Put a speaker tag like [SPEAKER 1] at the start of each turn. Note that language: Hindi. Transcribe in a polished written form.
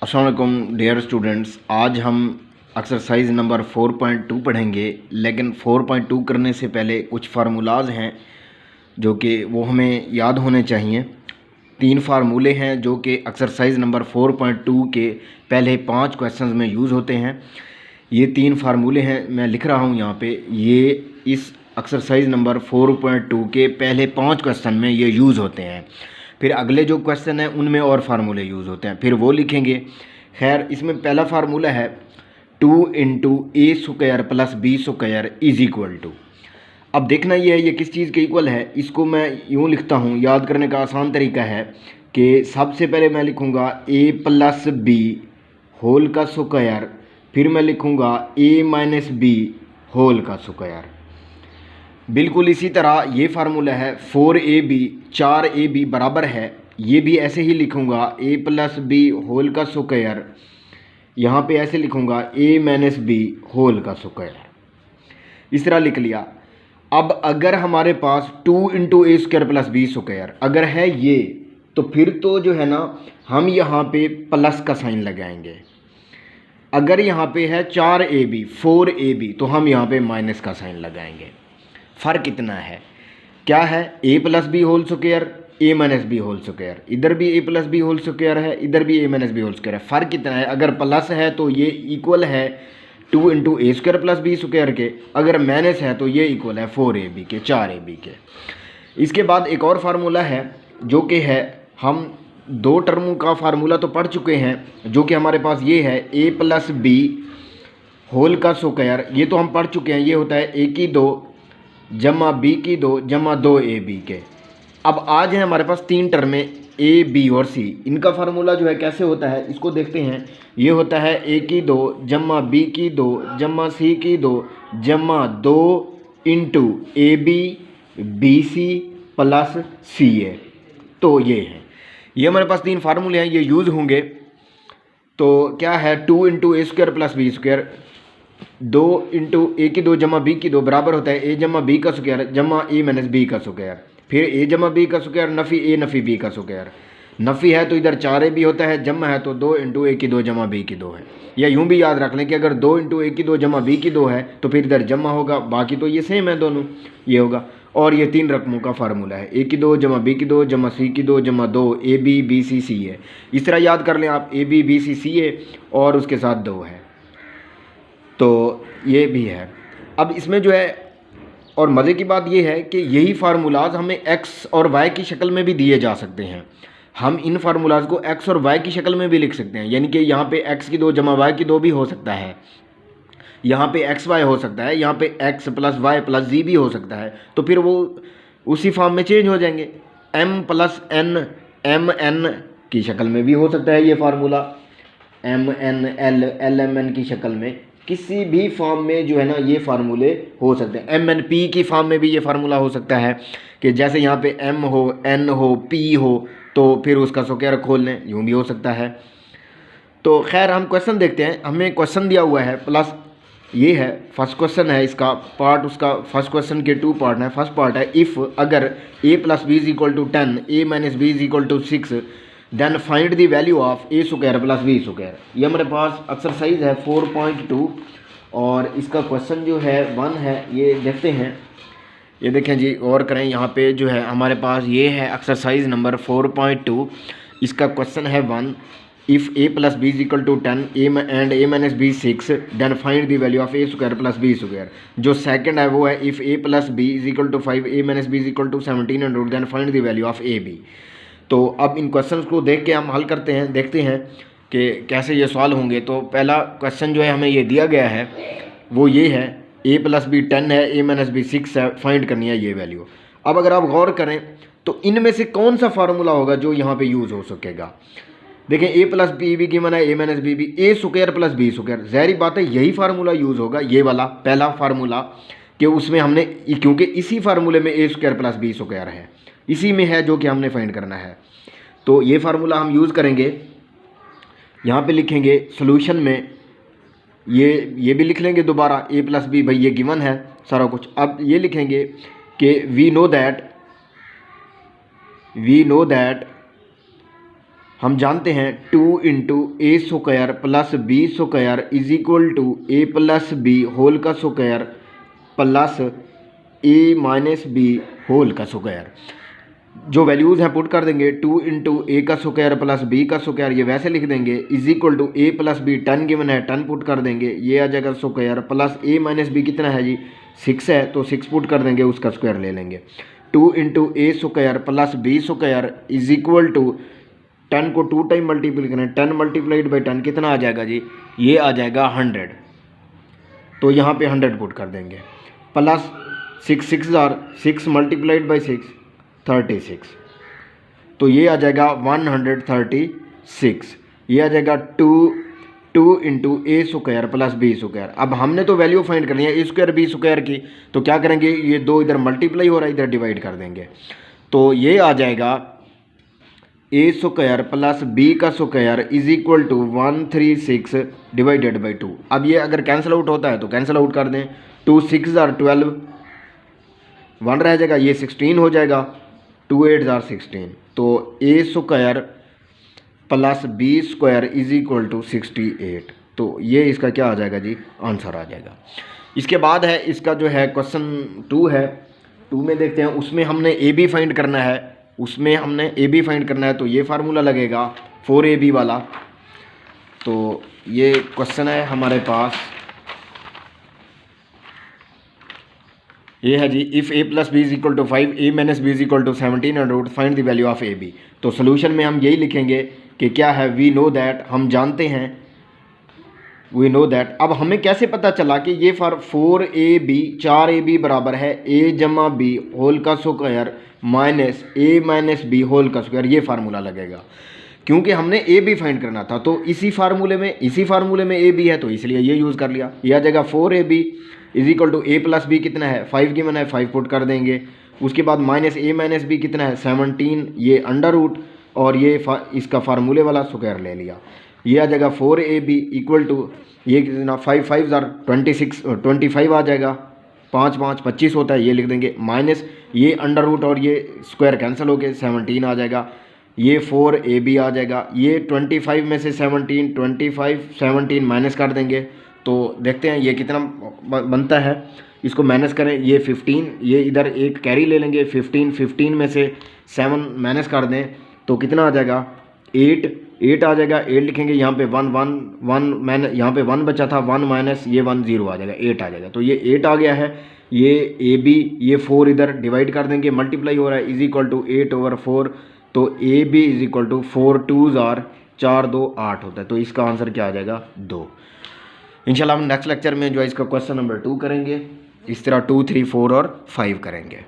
[SPEAKER 1] अस्सलाम वालेकुम डियर स्टूडेंट्स। आज हम एक्सरसाइज नंबर 4.2 पढ़ेंगे, लेकिन 4.2 करने से पहले कुछ फार्मूलाज हैं जो कि वो हमें याद होने चाहिए। 3 फार्मूले हैं जो कि एक्सरसाइज नंबर 4.2 के पहले 5 क्वेश्चंस में यूज़ होते हैं। ये 3 फार्मूले हैं, मैं लिख रहा हूँ यहाँ पे। ये इस एक्सरसाइज नंबर 4.2 के पहले 5 क्वेश्चन में ये यूज़ होते हैं। फिर अगले जो क्वेश्चन हैं उनमें और फार्मूले यूज़ होते हैं, फिर वो लिखेंगे। खैर, इसमें पहला फार्मूला है 2 into A square plus B square is equal to. अब देखना ये है ये किस चीज़ के इक्वल है। इसको मैं यूँ लिखता हूँ, याद करने का आसान तरीका है कि सबसे पहले मैं लिखूँगा ए प्लस बी होल का स्क्वायर, फिर मैं लिखूँगा ए माइनस बी होल का स्क्वायर। बिल्कुल इसी तरह ये फार्मूला है 4ab 4ab बराबर है, ये भी ऐसे ही लिखूँगा a प्लस बी होल का स्क्वायर, यहाँ पे ऐसे लिखूँगा a माइनस बी होल का स्क्वायर। इस तरह लिख लिया। अब अगर हमारे पास 2 इंटू ए स्क्वायर प्लस बी स्क्वायर अगर है ये, तो फिर तो जो है ना हम यहाँ पे प्लस का साइन लगाएंगे। अगर यहाँ पे है 4ab 4ab तो हम यहाँ पे माइनस का साइन लगाएंगे। फ़र्क इतना है, क्या है, ए प्लस बी होल स्क्वायर ए माइनस बी होल स्क्वायर, इधर भी ए प्लस बी होल स्क्वायर है, इधर भी ए माइनस बी होल स्क्वायर है। फ़र्क इतना है, अगर प्लस है तो ये इक्वल है 2 इंटू ए स्क्वायर प्लस बी स्क्वायर के, अगर माइनस है तो ये इक्वल है 4ab के 4ab के। इसके बाद एक और फार्मूला है जो कि है, हम 2 टर्मों का फार्मूला तो पढ़ चुके हैं, जो कि हमारे पास ये है ए प्लस बी होल का स्क्वायर, ये तो हम पढ़ चुके हैं। ये होता है ए की 2 जमा बी की 2 जमा 2ab के। अब आज है हमारे पास 3 टर्में ए बी और सी। इनका फार्मूला जो है कैसे होता है इसको देखते हैं। ये होता है ए की 2 जमा बी की 2 जमा सी की 2 जमा 2 into a b b c plus c a. तो ये हमारे पास 3 फार्मूले हैं, ये यूज़ होंगे। तो क्या है, 2 into A square plus B square, 2 into a की 2 जमा बी की 2 बराबर होता है ए जमा बी का स्क्वायर जमा ए माइनस बी का स्क्वायर। फिर ए जमा बी का स्क्वायर नफ़ी ए नफ़ी बी का स्क्वायर। नफ़ी है तो इधर 4ab होता है, जमा है तो 2 इंटू ए की 2 जमा बी की 2 है। या यूँ भी याद रख लें कि अगर 2 इंटू ए की 2 जमा बी की 2 है तो फिर इधर जमा होगा, बाकी तो ये सेम है दोनों, ये होगा। और ये 3 रकमों का फार्मूला है, ए की 2 जमा बी की 2 जमा सी की 2 जमा 2 ए बी बी सी सी है। इस तरह याद कर लें आप, ए बी बी सी सी है और उसके साथ 2 है, तो ये भी है। अब इसमें जो है, और मज़े की बात ये है कि यही फार्मूलाज हमें एक्स और वाई की शक्ल में भी दिए जा सकते हैं। हम इन फार्मूलाज को एक्स और वाई की शक्ल में भी लिख सकते हैं, यानी कि यहाँ पे एक्स की 2 जमा वाई की 2 भी हो सकता है, यहाँ पे एक्स वाई हो सकता है, यहाँ पे एक्स प्लस वाई प्लस जी भी हो सकता है। तो फिर वो उसी फॉर्म में चेंज हो जाएंगे। M plus N M N की शक्ल में भी हो सकता है ये formula, M N L L M N की शक्ल में, किसी भी फॉर्म में जो है ना ये फार्मूले हो सकते हैं। एम एन पी की फॉर्म में भी ये फार्मूला हो सकता है कि जैसे यहाँ पे एम हो एन हो पी हो तो फिर उसका स्क्वायर खोल लें, यूँ भी हो सकता है। तो खैर हम क्वेश्चन देखते हैं। हमें क्वेश्चन दिया हुआ है प्लस, ये है फर्स्ट क्वेश्चन है, इसका पार्ट, उसका फर्स्ट क्वेश्चन के 2 पार्ट हैं। फर्स्ट पार्ट है इफ़ अगर a plus B is equal to 10 a minus B is equal to 6 then find the value of A square plus B square. ये हमारे पास एक्सरसाइज है 4.2 और इसका क्वेश्चन जो है 1 है, ये देखते हैं। ये देखें जी, और करें, यहाँ पे जो है हमारे पास ये है एक्सरसाइज नंबर 4.2, इसका क्वेश्चन है 1। If A plus B is equal to 10 and A minus B 6 then find the value of A square plus B square. जो सेकंड है वो है if A plus B is equal to 5 A minus B is equal to 1700 then find the value of A B. तो अब इन क्वेश्चंस को देख के हम हल करते हैं, देखते हैं कि कैसे ये सॉल्व होंगे। तो पहला क्वेश्चन जो है हमें ये दिया गया है वो ये है, ए प्लस बी 10 है ए माइनस बी 6 है, फाइंड करनी है ये वैल्यू। अब अगर आप गौर करें तो इनमें से कौन सा फार्मूला होगा जो यहाँ पे यूज़ हो सकेगा। देखें, ए प्लस बी भी गिवन है, ए माइनस बी भी, ए स्क्वायर प्लस बी स्क्वायर, ज़ाहिर बात है यही फार्मूला यूज़ होगा, ये वाला पहला फार्मूला, कि उसमें हमने, क्योंकि इसी फार्मूले में ए स्क्वायर प्लस बी स्क्वायर है, इसी में है जो कि हमने फाइंड करना है। तो ये फार्मूला हम यूज़ करेंगे। यहाँ पे लिखेंगे सॉल्यूशन में, ये भी लिख लेंगे दोबारा, ए प्लस बी, भाई ये गिवन है सारा कुछ। अब ये लिखेंगे कि वी नो दैट हम जानते हैं 2 into A square plus B square is equal to A plus B whole का square plus A minus B whole का स्क्वायर। जो वैल्यूज़ हैं पुट कर देंगे, 2 इंटू ए का स्क्वायर प्लस बी का स्क्वायर, ये वैसे लिख देंगे, is equal to A plus B 10 given है, 10 पुट कर देंगे, ये आ जाएगा square plus A minus B कितना है जी 6 है, तो 6 पुट कर देंगे, उसका स्क्वायर ले लेंगे। 2 into A square plus B square is equal to 10 को 2 टाइम मल्टीप्लाई करें, 10 मल्टीप्लाइड बाई 10 कितना आ जाएगा जी, ये आ जाएगा 100, तो यहाँ पे 100 पुट कर देंगे, प्लस 6 मल्टीप्लाइड बाई 6 36, तो ये आ जाएगा 136, ये आ जाएगा 2 इंटू ए स्क्वायर प्लस बी स्क्वायर। अब हमने तो वैल्यू फाइंड करनी है ए स्क्वायर बी स्क्वायर की, तो क्या करेंगे, ये दो इधर मल्टीप्लाई हो रहा है, इधर डिवाइड कर देंगे, तो ये आ जाएगा ए स्क्वायर प्लस बी का square is equal to 136 divided by 2। अब ये अगर कैंसिल आउट होता है तो कैंसिल आउट कर दें, 2 6 12, 1 रह जाएगा, ये 16 हो जाएगा, 2 8 16, तो a square plus B square is equal to 68, तो ये इसका क्या आ जाएगा जी, आंसर आ जाएगा। इसके बाद है इसका जो है क्वेश्चन 2 है, 2 में देखते हैं, उसमें हमने ए बी फाइंड करना है, तो ये फार्मूला लगेगा 4ab वाला। तो ये क्वेश्चन है हमारे पास, ये है जी, if a plus B is equal to 5 a minus B is equal to 17 under root find the value of A B. तो सोल्यूशन में हम यही लिखेंगे कि क्या है, वी नो दैट, हम जानते हैं, वी नो दैट। अब हमें कैसे पता चला कि ये 4ab 4ab बराबर है a जमा बी होल का square minus a minus B whole का स्क्वायर, ये फार्मूला लगेगा, क्योंकि हमने ए बी फाइंड करना था, तो इसी फार्मूले में ए बी है, तो इसलिए ये यूज़ कर लिया। यह आ जाएगा 4ab is equal to A plus B कितना है 5 गिवन है, 5 पुट कर देंगे, उसके बाद माइनस ए माइनस बी कितना है 17, ये अंडर रूट, और ये इसका फार्मूले वाला स्क्वायर ले लिया, ये आ जाएगा 4ab इक्वल टू, ये कितना 5 5 25 आ जाएगा, 5 5 25 होता है, ये लिख देंगे, माइनस ये अंडर रूट और ये स्क्वायर कैंसिल हो गए, 17 आ जाएगा, ये 4ab आ जाएगा, ये 25 में से 17 माइनस कर देंगे, तो देखते हैं ये कितना बनता है, इसको माइनस करें, ये 15, ये इधर एक कैरी ले लेंगे, 15 में से 7 माइनस कर दें, तो कितना आ जाएगा 8 आ जाएगा, 8 लिखेंगे, यहाँ पे 1 मैंने यहाँ पे 1 बचा था, 1 माइनस ये 1 0 आ जाएगा, 8 आ जाएगा, तो ये 8 आ गया है। ये ए बी, ये 4 इधर डिवाइड कर देंगे, मल्टीप्लाई हो रहा है, इज इक्वल टू 8/4, तो A B is equal to 4 2s 4 2 8 होता है, तो इसका आंसर क्या आ जाएगा 2। इंशाल्लाह हम नेक्स्ट लेक्चर में जो है इसका क्वेश्चन नंबर 2 करेंगे, इस तरह 2 3 4 और 5 करेंगे।